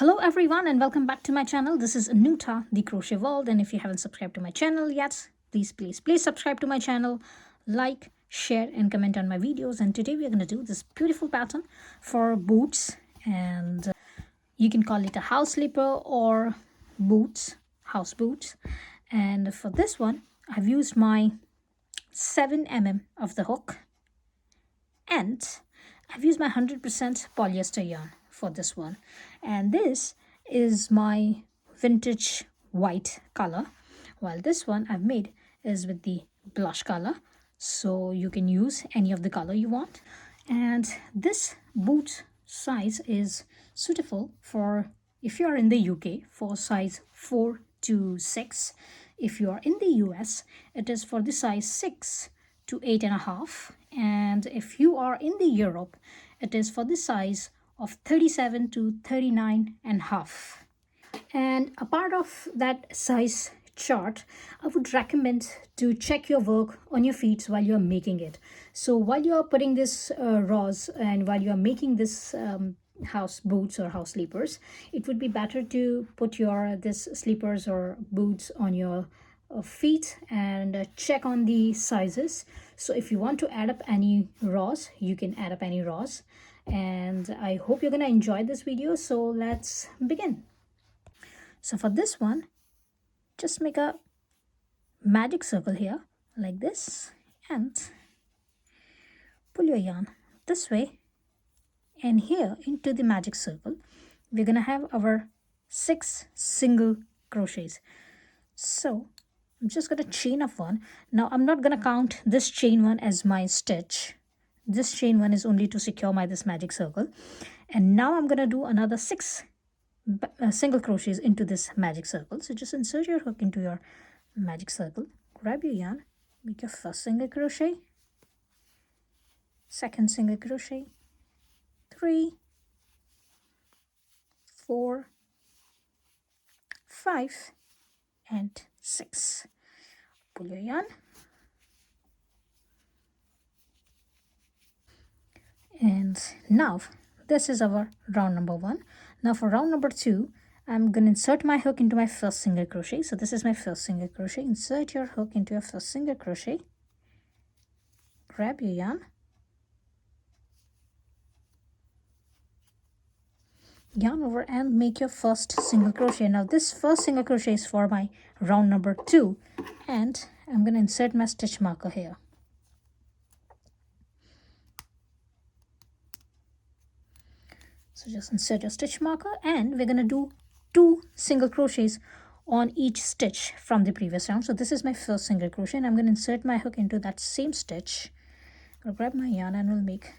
Hello everyone and welcome back to my channel. This is Anuta, the Crochet World, and if you haven't subscribed to my channel yet, please subscribe to my channel, like, share and comment on my videos. And today we are going to do this beautiful pattern for boots, and you can call it a house slipper or boots, house boots. And for this one, I've used my 7 mm of the hook, and I've used my 100% polyester yarn for this one. And this is my vintage white color, while this one I've made is with the blush color, so you can use any of the color you want. And this boot size is suitable for if you are in the UK for size 4 to 6. If you are in the US, it is for the size 6 to 8.5, and if you are in the Europe, it is for the size of 37 to 39.5. And a part of that size chart, I would recommend to check your work on your feet while you're making it. So while you're putting this rows and while you're making this house boots or house sleepers, it would be better to put your this sleepers or boots on your feet and check on the sizes. So if you want to add up any rows, you can add up any rows. And I hope you're gonna enjoy this video, so let's begin. So for this one, just make a magic circle here like this and pull your yarn this way, and here into the magic circle we're gonna have our 6 single crochets. So I'm just gonna chain up one. Now I'm not gonna count this chain one as my stitch. This chain one is only to secure my this magic circle. And now I'm gonna do another 6 single crochets into this magic circle. So just insert your hook into your magic circle, grab your yarn, make your first single crochet, second single crochet, 3, 4, 5 and 6. Pull your yarn and now this is our round number 1. Now for round number 2, I'm going to insert my hook into my first single crochet. So this is my first single crochet. Insert your hook into your first single crochet, grab your yarn, yarn over and make your first single crochet. Now this first single crochet is for my round number 2, and I'm going to insert my stitch marker here. So just insert your stitch marker, and we're going to do 2 single crochets on each stitch from the previous round. So this is my first single crochet, and I'm going to insert my hook into that same stitch. I'll grab my yarn and we'll make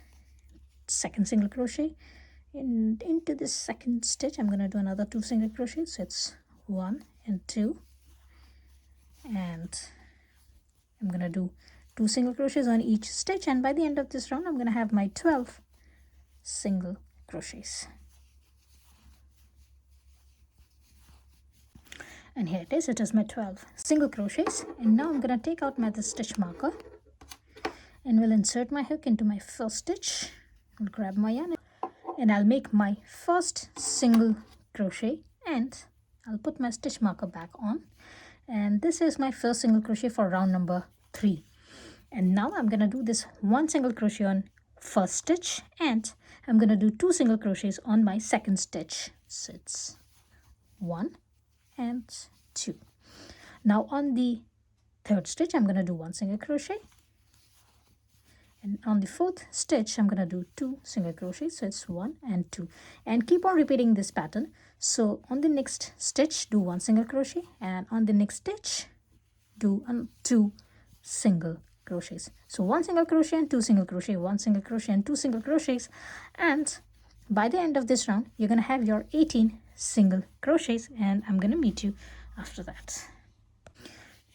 second single crochet. And into this second stitch I'm going to do another 2 single crochets. So it's 1 and 2, and I'm going to do 2 single crochets on each stitch, and by the end of this round I'm going to have my 12 single crochets. And here it is my 12 single crochets. And now I'm going to take out my stitch marker and will insert my hook into my first stitch. I'll grab my yarn and I'll make my first single crochet, and I'll put my stitch marker back on. And this is my first single crochet for round number 3. And now I'm going to do this 1 single crochet on first stitch, and I'm going to do 2 single crochets on my second stitch. So it's 1 and 2. Now on the third stitch I'm going to do 1 single crochet, and on the fourth stitch I'm going to do 2 single crochets. So it's 1 and 2, and keep on repeating this pattern. So on the next stitch do 1 single crochet, and on the next stitch do 2 single crochets. So 1 single crochet and 2 single crochet, 1 single crochet and 2 single crochets, and by the end of this round you're going to have your 18 single crochets, and I'm going to meet you after that.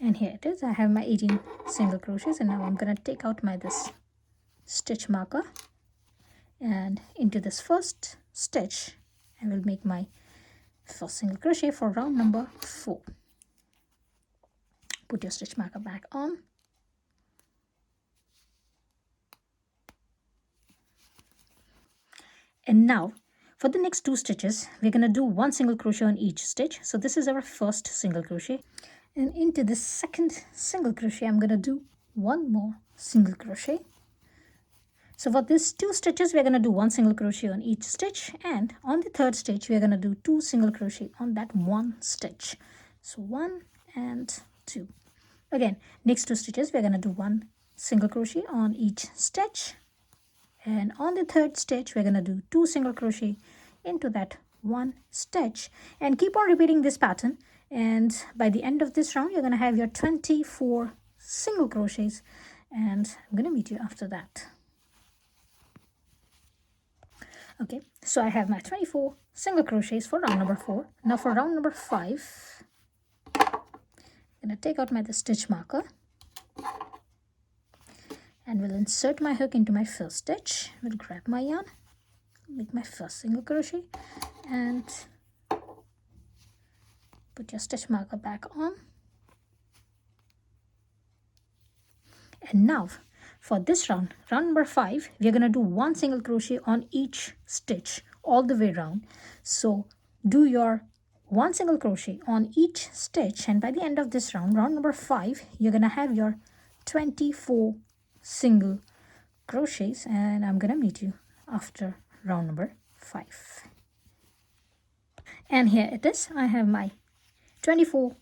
And here it is, I have my 18 single crochets, and now I'm going to take out my this stitch marker, and into this first stitch I will make my first single crochet for round number 4. Put your stitch marker back on, and now For the next 2 stitches, we're going to do 1 single crochet on each stitch. So this is our first single crochet. And into the second single crochet, I'm going to do 1 more single crochet. So for these 2 stitches, we're going to do 1 single crochet on each stitch. And on the third stitch, we're going to do 2 single crochet on that 1 stitch. So 1 and 2. Again, next 2 stitches, we're going to do 1 single crochet on each stitch. And on the third stitch, we're going to do 2 single crochet into that 1 stitch. And keep on repeating this pattern. And by the end of this round, you're going to have your 24 single crochets. And I'm going to meet you after that. Okay, so I have my 24 single crochets for round number 4. Now for round number 5, I'm going to take out my stitch marker and will insert my hook into my first stitch. Will grab my yarn, make my first single crochet and put your stitch marker back on. And now for this round, round number 5, we are going to do 1 single crochet on each stitch all the way around. So do your 1 single crochet on each stitch, and by the end of this round, round number 5, you're going to have your 24 single crochets, and I'm going to meet you after round number 5. And here it is. I have my 24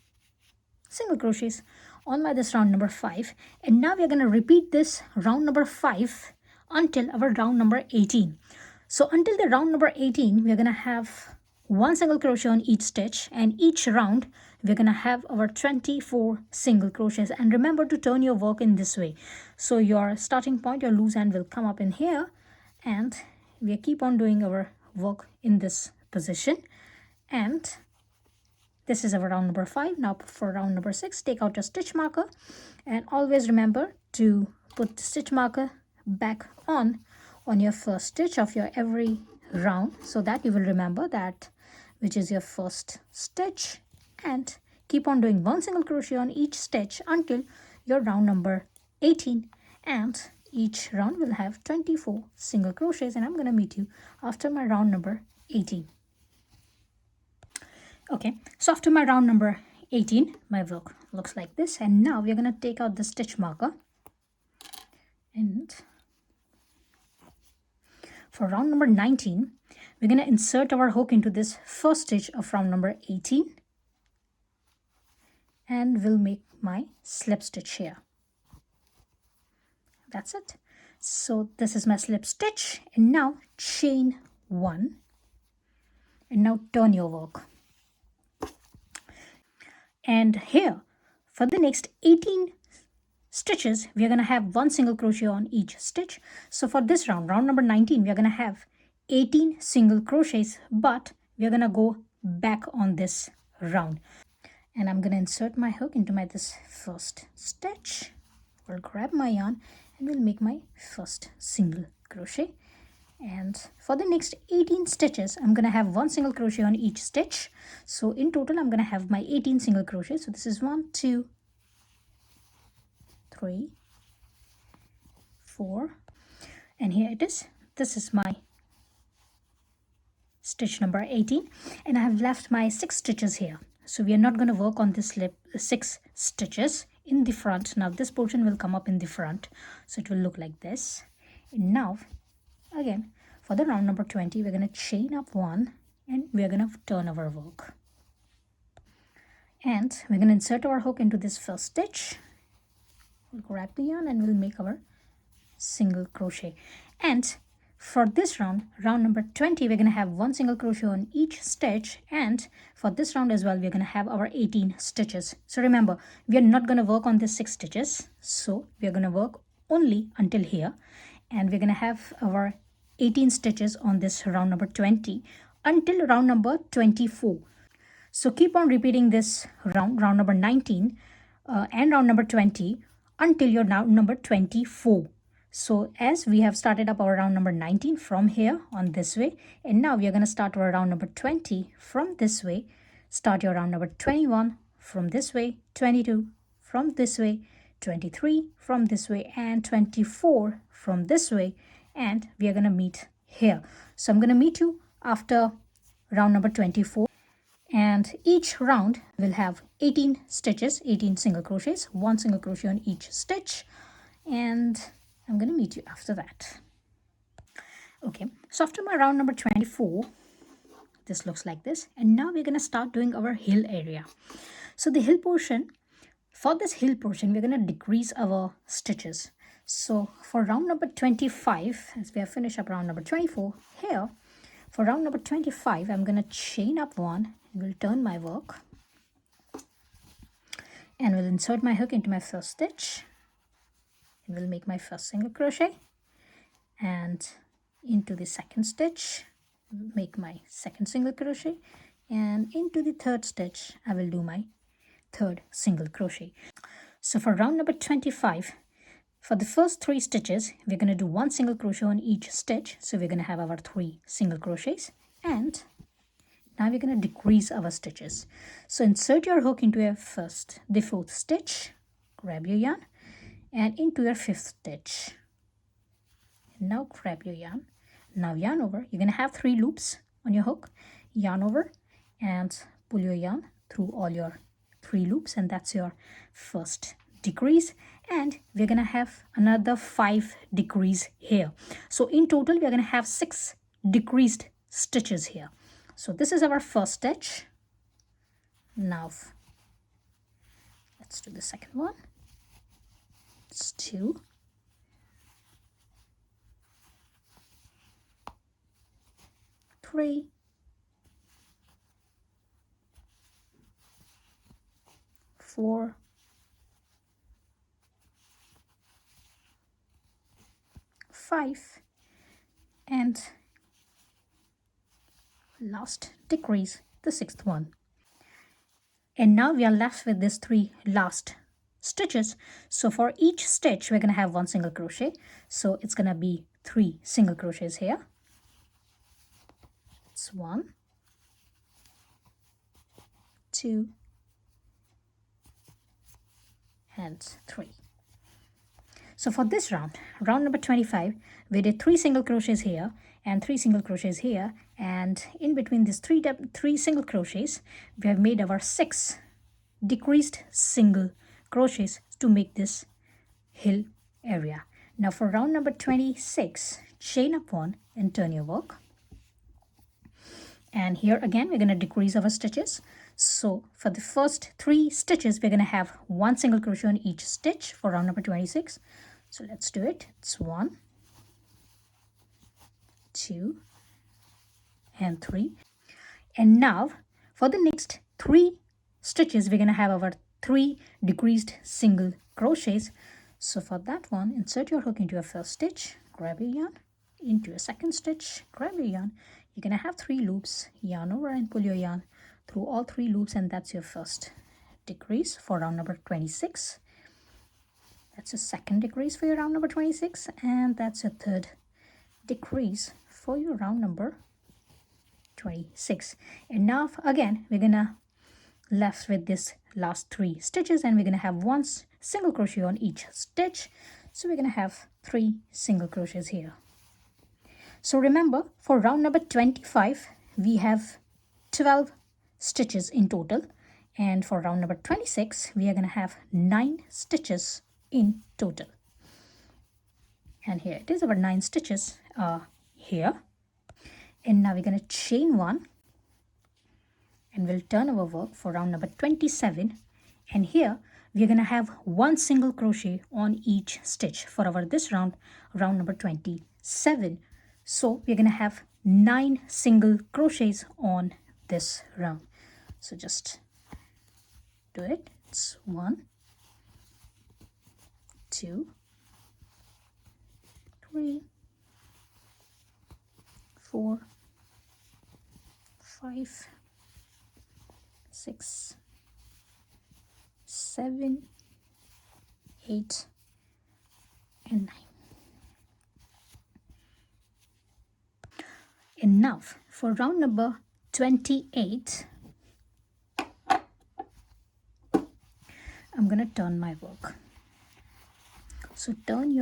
single crochets on this round number 5, and now we're going to repeat this round number 5 until our round number 18. So until the round number 18, we're going to have 1 single crochet on each stitch, and each round we're going to have our 24 single crochets. And remember to turn your work in this way. So your starting point, your loose end will come up in here, and we keep on doing our work in this position. And this is our round number 5. Now for round number 6, take out your stitch marker and always remember to put the stitch marker back on your first stitch of your every round, so that you will remember that which is your first stitch, and keep on doing 1 single crochet on each stitch until your round number 18, and each round will have 24 single crochets, and I'm going to meet you after my round number 18. Okay, so after my round number 18, my work looks like this. And now we're going to take out the stitch marker. And for round number 19, we're going to insert our hook into this first stitch of round number 18. And we'll make my slip stitch here. That's it. So this is my slip stitch. And now chain 1. And now turn your work. And here, for the next 18 stitches, we are going to have 1 single crochet on each stitch. So for this round, round number 19, we are going to have 18 single crochets, but we are going to go back on this round. And I'm going to insert my hook into this first stitch. I'll grab my yarn and we'll make my first single crochet. And for the next 18 stitches, I'm going to have 1 single crochet on each stitch. So in total, I'm going to have my 18 single crochets. So this is 1, 2, 3, 4. And here it is. This is my stitch number 18. And I have left my 6 stitches here. So we are not going to work on this 6 stitches in the front. Now this portion will come up in the front. So it will look like this. And now, again, for the round number 20, we're going to chain up 1 and we're going to turn our work. And we're going to insert our hook into this first stitch. We'll grab the yarn and we'll make our single crochet. And for this round, round number 20, we're going to have 1 single crochet on each stitch. And for this round as well, we're going to have our 18 stitches. So remember, we are not going to work on these 6 stitches. So we're going to work only until here. And we're going to have our 18 stitches on this round number 20 until round number 24. So keep on repeating this round number 19 and round number 20 until your round number 24. So as we have started up our round number 19 from here on this way, and now we are going to start our round number 20 from this way, start your round number 21 from this way, 22 from this way, 23 from this way, and 24 from this way, and we are going to meet here. So I'm going to meet you after round number 24, and each round will have 18 stitches, 18 single crochets, 1 single crochet on each stitch, and I'm going to meet you after that. Okay, so after my round number 24, this looks like this, and now we're going to start doing our heel area. So the heel portion, for this heel portion, we're going to decrease our stitches. So for round number 25, as we have finished up round number 24, here for round number 25, I'm going to chain up one, and will turn my work, and will insert my hook into my first stitch, and will make my first single crochet, and into the second stitch, make my second single crochet, and into the third stitch I will do my third single crochet. So for round number 25, for the first 3 stitches we're going to do 1 single crochet on each stitch, so we're going to have our 3 single crochets, and now we're going to decrease our stitches. So insert your hook into the 4th stitch, grab your yarn, and into your 5th stitch. Now grab your yarn. Now yarn over. You're going to have 3 loops on your hook. Yarn over and pull your yarn through all your 3 loops, and that's your first decrease. And we're going to have another 5 decrease here. So in total, we're going to have 6 decreased stitches here. So this is our first stitch. Now let's do the second one. It's 2. 3, 4, 5, and last decrease, the 6th one. And now we are left with these 3 last stitches. So for each stitch we're going to have 1 single crochet, so it's going to be 3 single crochets here. It's 1, 2, and 3. So for this round number 25, we did 3 single crochets here and 3 single crochets here, and in between these 3 single crochets we have made our 6 decreased single crochets to make this heel area. Now for round number 26, chain up one and turn your work. And here again we're going to decrease our stitches. So for the first 3 stitches we're going to have 1 single crochet on each stitch for round number 26. So let's do it. It's 1, 2, and 3. And now for the next 3 stitches we're going to have our 3 decreased single crochets. So for that one, insert your hook into your first stitch, grab your yarn, into your second stitch, grab your yarn. You're going to have 3 loops, yarn over and pull your yarn through all 3 loops, and that's your first decrease for round number 26. That's your second decrease for your round number 26, and that's your third decrease for your round number 26. And now again we're gonna left with this last 3 stitches, and we're gonna have 1 single crochet on each stitch. So we're gonna have 3 single crochets here. So remember, for round number 25 we have 12 stitches in total, and for round number 26 we are going to have 9 stitches in total. And here it is, our 9 stitches are here. And now we're going to chain one, and we'll turn our work for round number 27, and here we're going to have 1 single crochet on each stitch for our this round number 27. So we're going to have 9 single crochets on this round. So just do it. It's 1, 2, 3, 4, 5, 6, 7, 8, and 9. Enough. For round number 28, I'm going to turn my work. So turn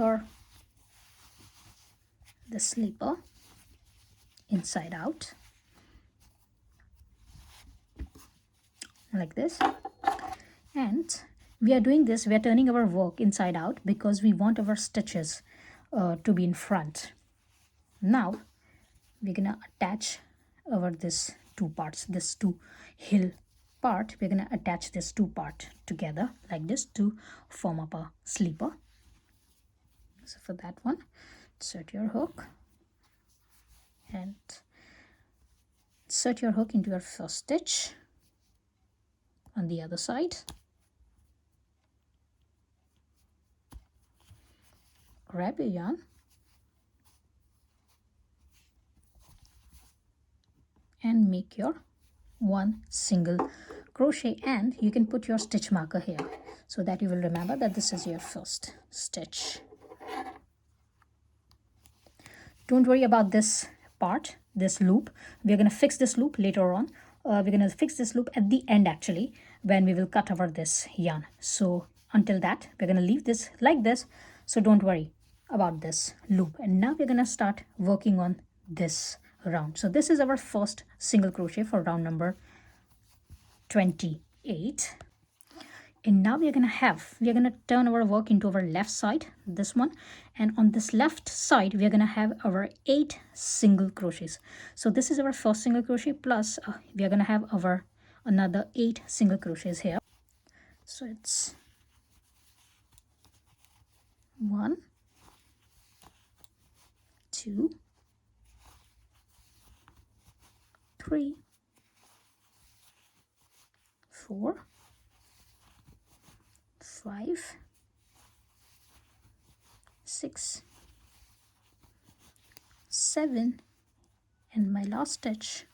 the slipper inside out, like this. And we are doing this, we are turning our work inside out because we want our stitches to be in front. Now we're gonna attach our this two parts, this two heel part, we're gonna attach this two part together like this to form up a sleeper. So for that one, insert your hook and insert your hook into your first stitch on the other side. Grab your yarn and make your one single crochet, and you can put your stitch marker here so that you will remember that this is your first stitch. Don't worry about this part, this loop. We're going to fix this loop later on. We're going to fix this loop at the end actually, when we will cut over this yarn. So until that, we're going to leave this like this. So don't worry about this loop. And now we're going to start working on this round. So this is our first single crochet for round number 28. And now we're gonna turn our work into our left side, this one, and on this left side we're gonna have our 8 single crochets. So this is our first single crochet, plus we are gonna have our another 8 single crochets here. So it's 1, 2, 3, 4, 5, 6, 7, and my last stitch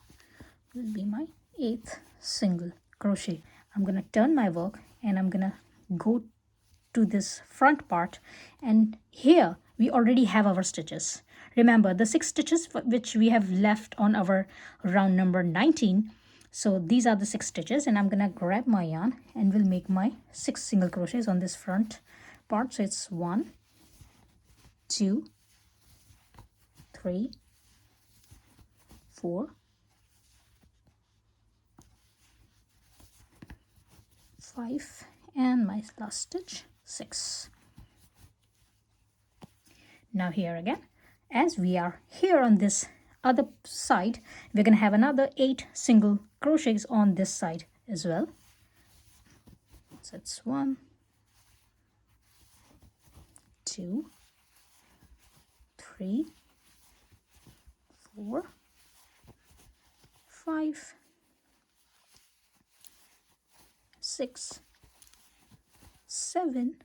will be my 8th single crochet. I'm gonna turn my work and I'm gonna go to this front part, and here we already have our stitches. Remember the 6 stitches which we have left on our round number 19. So these are the 6 stitches, and I'm gonna grab my yarn and will make my 6 single crochets on this front part. So it's 1, 2, 3, 4, 5, and my last stitch 6. Now here again, as we are here on this other side, we're gonna have another 8 single crochets on this side as well. So it's 1, 2, 3, 4, 5, 6, 7,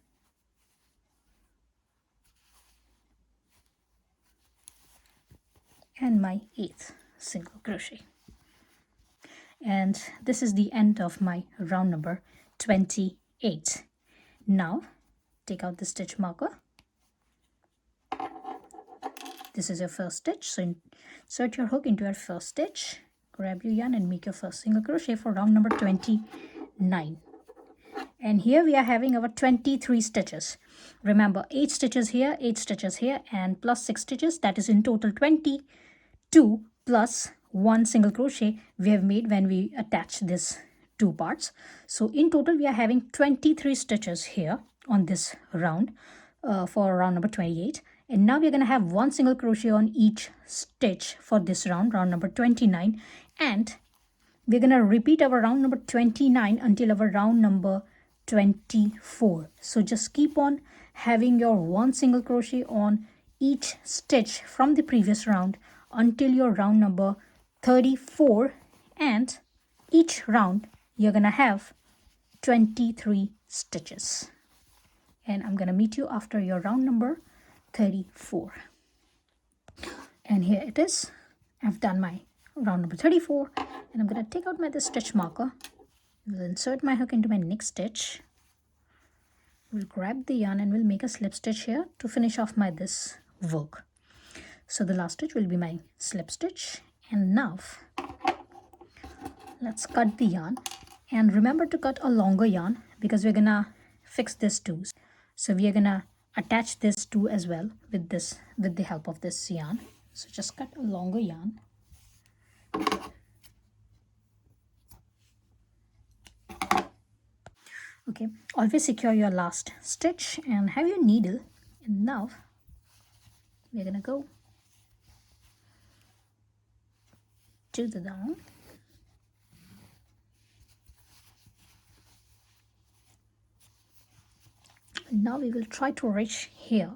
and my 8th single crochet. And this is the end of my round number 28. Now take out the stitch marker. This is your first stitch, so insert your hook into your first stitch, grab your yarn and make your first single crochet for round number 29. And here we are having our 23 stitches. Remember, 8 stitches here, 8 stitches here, and plus 6 stitches, that is in total 22 plus 1 single crochet we have made when we attach this 2 parts. So in total we are having 23 stitches here on this round for round number 28. And now we're going to have 1 single crochet on each stitch for this round number 29, and we're going to repeat our round number 29 until our round number 24. So just keep on having your 1 single crochet on each stitch from the previous round until your round number 34, and each round you're gonna have 23 stitches. And I'm gonna meet you after your round number 34. And here it is. I've done my round number 34, and I'm gonna take out my this stitch marker. We'll insert my hook into my next stitch. We'll grab the yarn and we'll make a slip stitch here to finish off my this work. So the last stitch will be my slip stitch. And now let's cut the yarn, and remember to cut a longer yarn because we're gonna fix this too. So we are gonna attach this too as well with the help of this yarn. So just cut a longer yarn. Okay, always secure your last stitch and have your needle. And now we're gonna go to the down. And now we will try to reach here.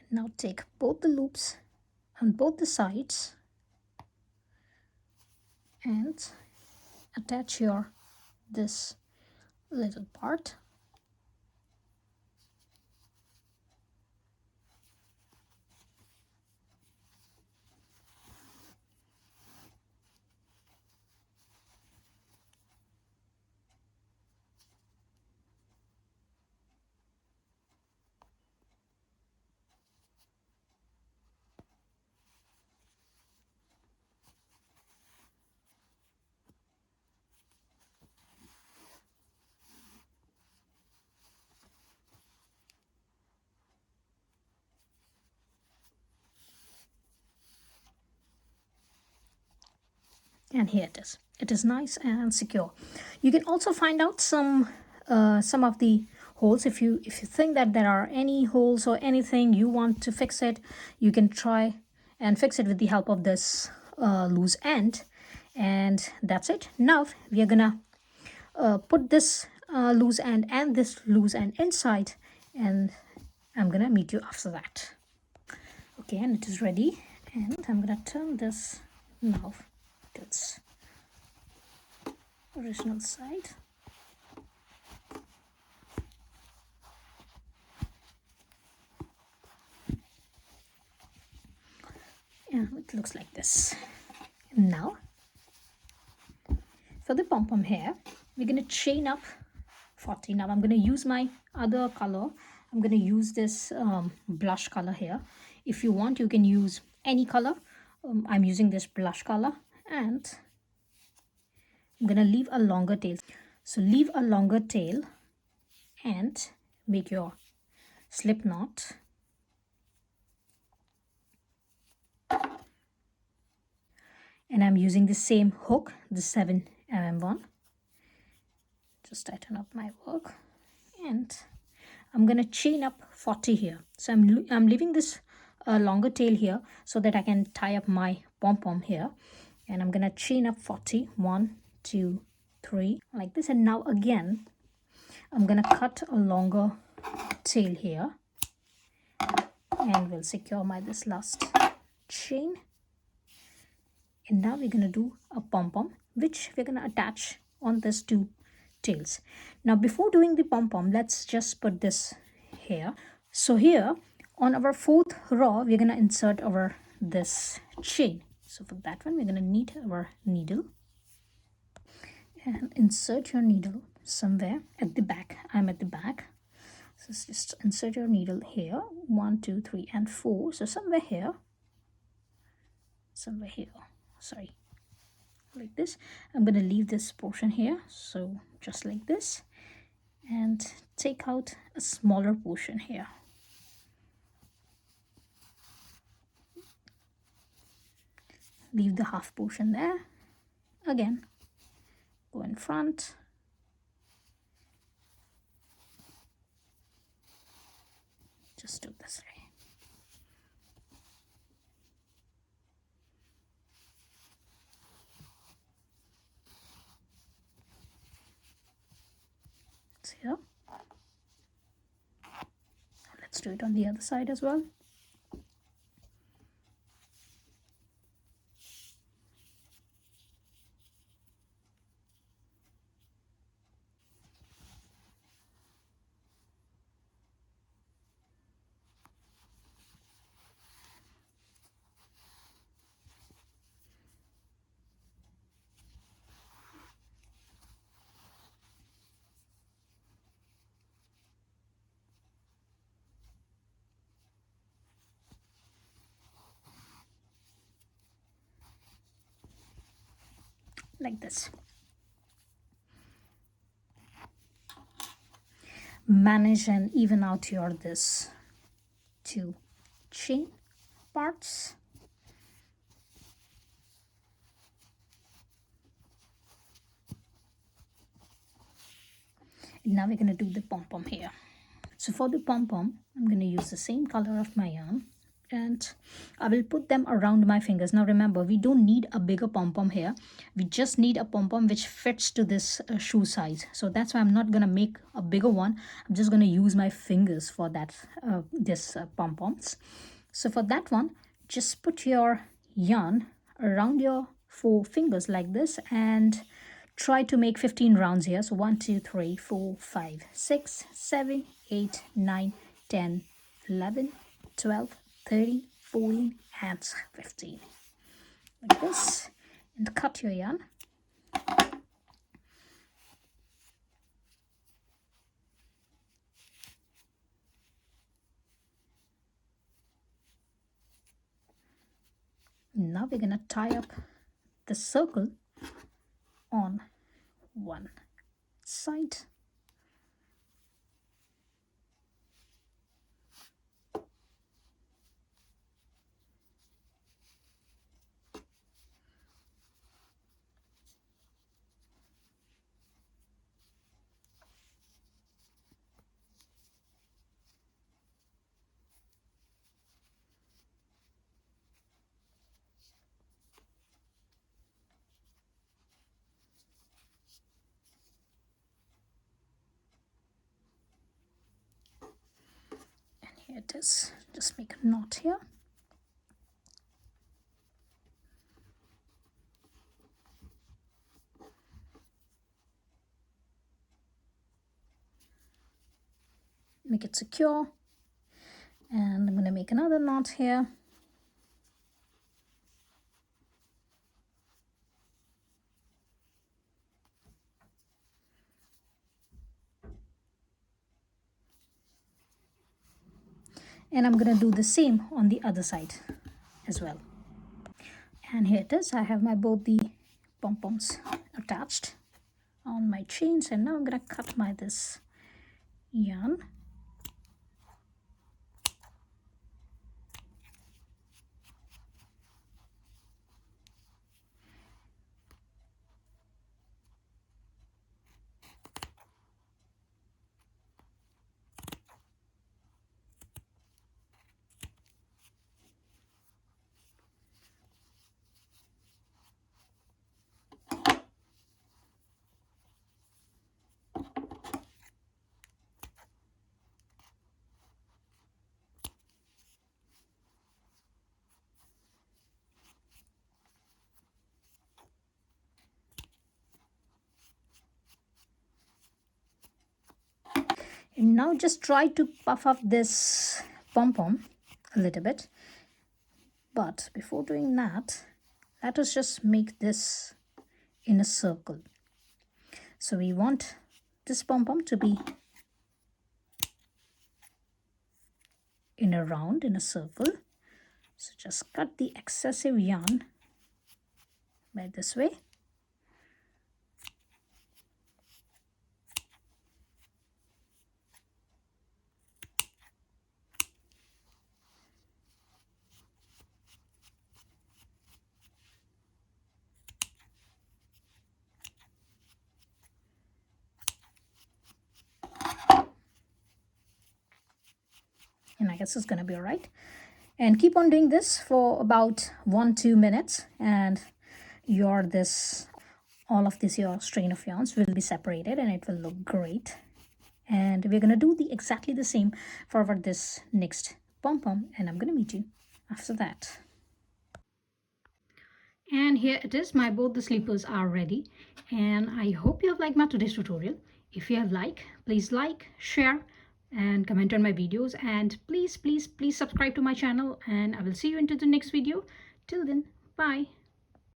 Now take both the loops on both the sides and attach your this little part. And here it is. It is nice and secure. You can also find out some of the holes. If you think that there are any holes or anything you want to fix it, you can try and fix it with the help of this loose end. And that's it. Now we are gonna put this loose end and this loose end inside, and I'm gonna meet you after that. Okay, and it is ready, and I'm gonna turn this now to its original side. And it looks like this. Now for the pom-pom hair, we're going to chain up 40. Now I'm going to use my other color. I'm going to use this blush color here. If you want, you can use any color. I'm using this blush color, and I'm going to leave a longer tail. So leave a longer tail and make your slip knot. And I'm using the same hook, the 7mm one. Just tighten up my work, and I'm gonna chain up 40 here. So I'm leaving this longer tail here so that I can tie up my pom-pom here, and I'm gonna chain up 40. 1, 2, 3, like this. And now again I'm gonna cut a longer tail here, and we'll secure this last chain. And now we're gonna do a pom-pom, which we're gonna attach on these two tails. Now before doing the pom-pom, let's just put this here. So here on our 4th row, we're gonna insert this chain. So for that one, we're gonna need our needle, and insert your needle somewhere at the back. I'm at the back, so just insert your needle here. 1, 2, 3, and 4. So somewhere here, sorry, like this. I'm going to leave this portion here, so just like this, and take out a smaller portion here. Leave the half portion there. Again, go in front, just do this way. Here. Let's do it on the other side as well. like this. Manage and even out your this two chain parts. And now we're going to do the pom-pom here. So for the pom-pom, I'm going to use the same color of my yarn, and I will put them around my fingers. Now remember, we don't need a bigger pom-pom here. We just need a pom-pom which fits to this shoe size. So that's why I'm not going to make a bigger one. I'm just going to use my fingers for that pom-poms. So for that one, just put your yarn around your 4 fingers like this and try to make 15 rounds here. So 1, 2, 3, 4, 5, 6, 7, 8, 9, 10, 11, 12, 13, 14, and 15. Like this. And cut your yarn. Now we're going to tie up the circle on one side. Here it is. Just make a knot here. Make it secure. And I'm going to make another knot here. And I'm going to do the same on the other side as well. And here it is. I have my both the pom-poms attached on my chains, and now I'm going to cut my this yarn. And now just try to puff up this pom-pom a little bit. But before doing that, let us just make this in a circle. So we want this pom-pom to be in a round, in a circle. So just cut the excessive yarn by this way. And I guess it's going to be all right. And keep on doing this for about 1-2 minutes, and all of this your strain of yarns will be separated and it will look great. And we're going to do exactly the same for this next pom-pom, and I'm going to meet you after that. And here it is, both the sleepers are ready, and I hope you have liked my today's tutorial. If you have liked, please like, share and comment on my videos, and please subscribe to my channel, and I will see you into the next video. Till then, bye.